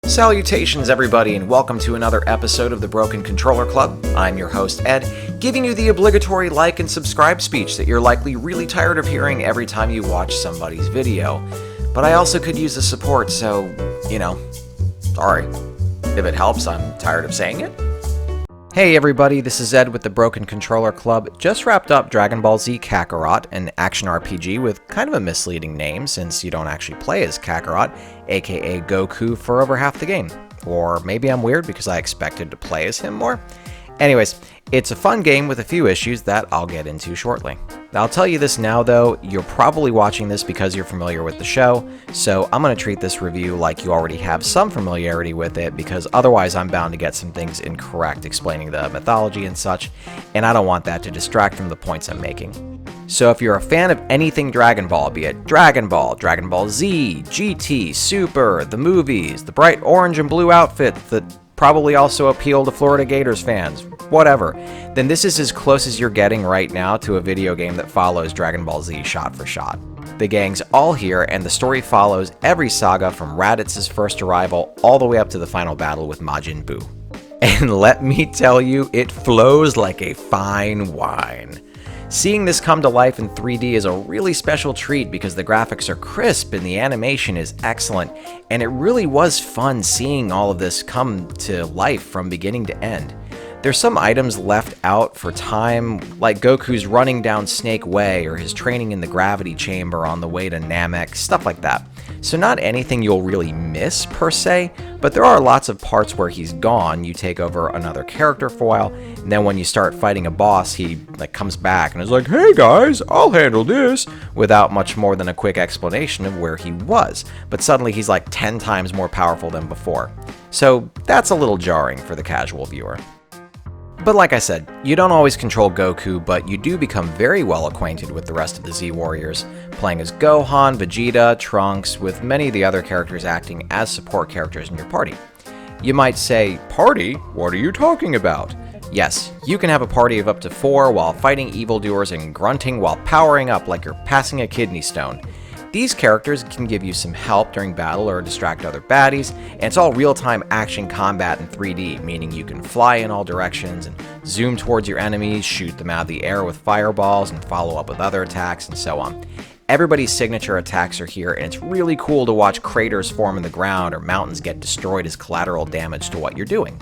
Salutations everybody, and welcome to another episode of the Broken Controller Club. I'm your host Ed, giving you the obligatory like and subscribe speech that you're likely really tired of hearing every time you watch somebody's video. But I also could use the support, so, sorry. If it helps, I'm tired of saying it. Hey everybody, this is Ed with the Broken Controller Club. Just wrapped up Ball Z Kakarot, an action RPG with kind of a misleading name since you don't actually play as Kakarot, aka Goku, for over half the game. Or maybe I'm weird because I expected to play as him more. Anyways, it's a fun game with a few issues that I'll get into shortly. I'll tell you this now though, you're probably watching this because you're familiar with the show, so I'm going to treat this review like you already have some familiarity with it, because otherwise I'm bound to get some things incorrect explaining the mythology and such, and I don't want that to distract from the points I'm making. So if you're a fan of anything Dragon Ball, be it Dragon Ball Z, GT, Super, the movies, the bright orange and blue outfit that probably also appeal to Florida Gators fans, whatever, then this is as close as you're getting right now to a video game that follows Dragon Ball Z shot for shot. The gang's all here, and the story follows every saga from Raditz's first arrival all the way up to the final battle with Majin Buu. And let me tell you, it flows like a fine wine. Seeing this come to life in 3D is a really special treat because the graphics are crisp and the animation is excellent, and it really was fun seeing all of this come to life from beginning to end. There's some items left out for time, like Goku's running down Snake Way or his training in the gravity chamber on the way to Namek, stuff like that. So not anything you'll really miss per se, but there are lots of parts where he's gone. You take over another character for a while, and then when you start fighting a boss, he comes back and is like, "Hey guys, I'll handle this," without much more than a quick explanation of where he was. But suddenly he's like 10 times more powerful than before. So that's a little jarring for the casual viewer. But like I said, you don't always control Goku, but you do become very well acquainted with the rest of the Z Warriors, playing as Gohan, Vegeta, Trunks, with many of the other characters acting as support characters in your party. You might say, "Party? What are you talking about?" Yes, you can have a party of up to 4 while fighting evildoers and grunting while powering up like you're passing a kidney stone. These characters can give you some help during battle or distract other baddies, and it's all real-time action combat in 3D, meaning you can fly in all directions and zoom towards your enemies, shoot them out of the air with fireballs, and follow up with other attacks, and so on. Everybody's signature attacks are here, and it's really cool to watch craters form in the ground or mountains get destroyed as collateral damage to what you're doing.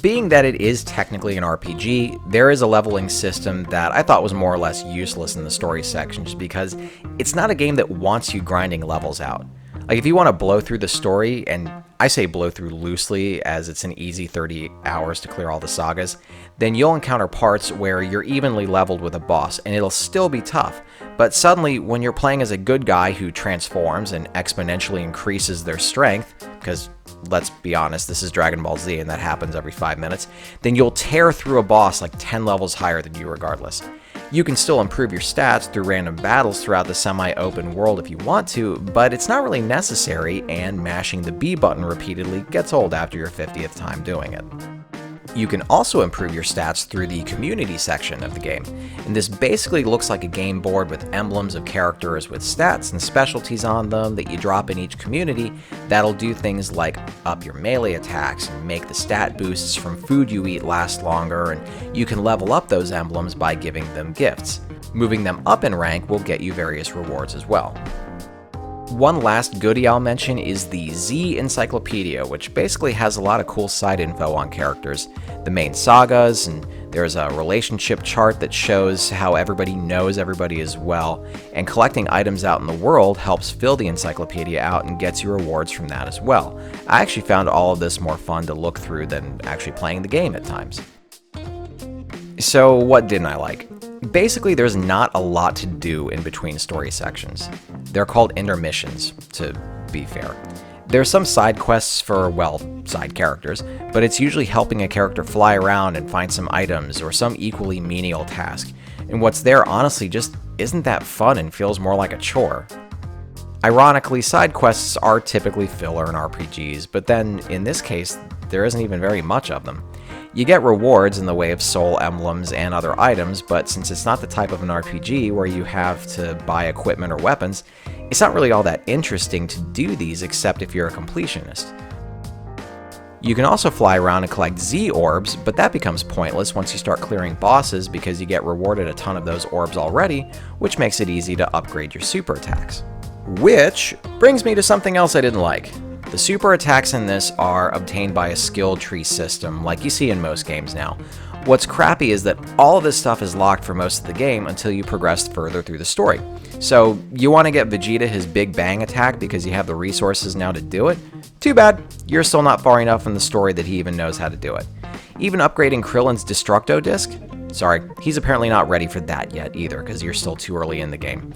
Being that it is technically an RPG, there is a leveling system that I thought was more or less useless in the story section just because it's not a game that wants you grinding levels out. Like if you want to blow through the story, and I say blow through loosely as it's an easy 30 hours to clear all the sagas, then you'll encounter parts where you're evenly leveled with a boss and it'll still be tough. But suddenly when you're playing as a good guy who transforms and exponentially increases their strength, because let's be honest, this is Dragon Ball Z and that happens every 5 minutes, then you'll tear through a boss like 10 levels higher than you regardless. You can still improve your stats through random battles throughout the semi-open world if you want to, but it's not really necessary, and mashing the B button repeatedly gets old after your 50th time doing it. You can also improve your stats through the community section of the game, and this basically looks like a game board with emblems of characters with stats and specialties on them that you drop in each community that'll do things like up your melee attacks and make the stat boosts from food you eat last longer, and you can level up those emblems by giving them gifts. Moving them up in rank will get you various rewards as well. One last goodie I'll mention is the Z Encyclopedia, which basically has a lot of cool side info on characters, the main sagas, and there's a relationship chart that shows how everybody knows everybody as well, and collecting items out in the world helps fill the encyclopedia out and gets you rewards from that as well. I actually found all of this more fun to look through than actually playing the game at times. So what didn't I like? Basically, there's not a lot to do in between story sections. They're called intermissions, to be fair. There's some side quests for, well, side characters, but it's usually helping a character fly around and find some items or some equally menial task. And what's there honestly just isn't that fun and feels more like a chore. Ironically, side quests are typically filler in RPGs, but then in this case, there isn't even very much of them. You get rewards in the way of soul emblems and other items, but since it's not the type of an RPG where you have to buy equipment or weapons, it's not really all that interesting to do these except if you're a completionist. You can also fly around and collect Z orbs, but that becomes pointless once you start clearing bosses because you get rewarded a ton of those orbs already, which makes it easy to upgrade your super attacks. Which brings me to something else I didn't like. The super attacks in this are obtained by a skill tree system, like you see in most games now. What's crappy is that all of this stuff is locked for most of the game until you progress further through the story. So you want to get Vegeta his Big Bang attack because you have the resources now to do it? Too bad, you're still not far enough in the story that he even knows how to do it. Even upgrading Krillin's Destructo Disc? Sorry, he's apparently not ready for that yet either because you're still too early in the game.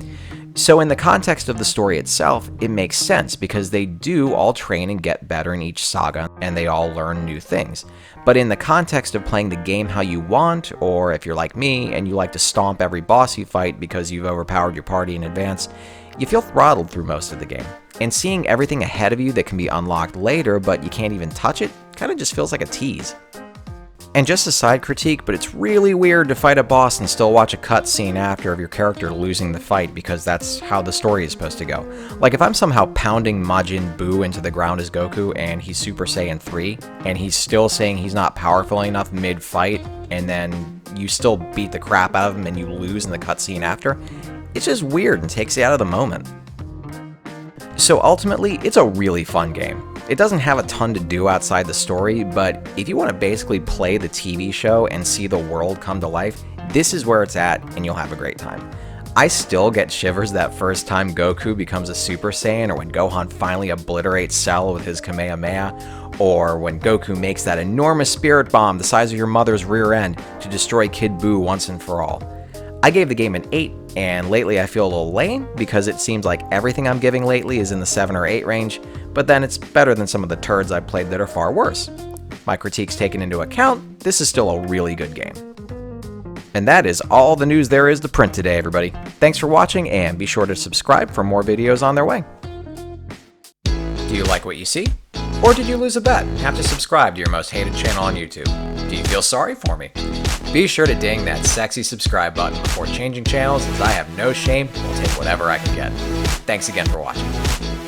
So in the context of the story itself, it makes sense because they do all train and get better in each saga and they all learn new things. But in the context of playing the game how you want, or if you're like me and you like to stomp every boss you fight because you've overpowered your party in advance, you feel throttled through most of the game. And seeing everything ahead of you that can be unlocked later but you can't even touch it, kind of just feels like a tease. And just a side critique, but it's really weird to fight a boss and still watch a cutscene after of your character losing the fight because that's how the story is supposed to go. Like if I'm somehow pounding Majin Buu into the ground as Goku and he's Super Saiyan 3 and he's still saying he's not powerful enough mid-fight and then you still beat the crap out of him and you lose in the cutscene after, it's just weird and takes you out of the moment. So ultimately, it's a really fun game. It doesn't have a ton to do outside the story, but if you want to basically play the TV show and see the world come to life, this is where it's at and you'll have a great time. I still get shivers that first time Goku becomes a Super Saiyan, or when Gohan finally obliterates Cell with his Kamehameha, or when Goku makes that enormous spirit bomb the size of your mother's rear end to destroy Kid Buu once and for all. I gave the game an 8, and lately I feel a little lame because it seems like everything I'm giving lately is in the 7 or 8 range, but then it's better than some of the turds I've played that are far worse. My critiques taken into account, this is still a really good game. And that is all the news there is to print today, everybody. Thanks for watching, and be sure to subscribe for more videos on their way. Do you like what you see? Or did you lose a bet and have to subscribe to your most hated channel on YouTube? Do you feel sorry for me? Be sure to ding that sexy subscribe button before changing channels, as I have no shame and will take whatever I can get. Thanks again for watching.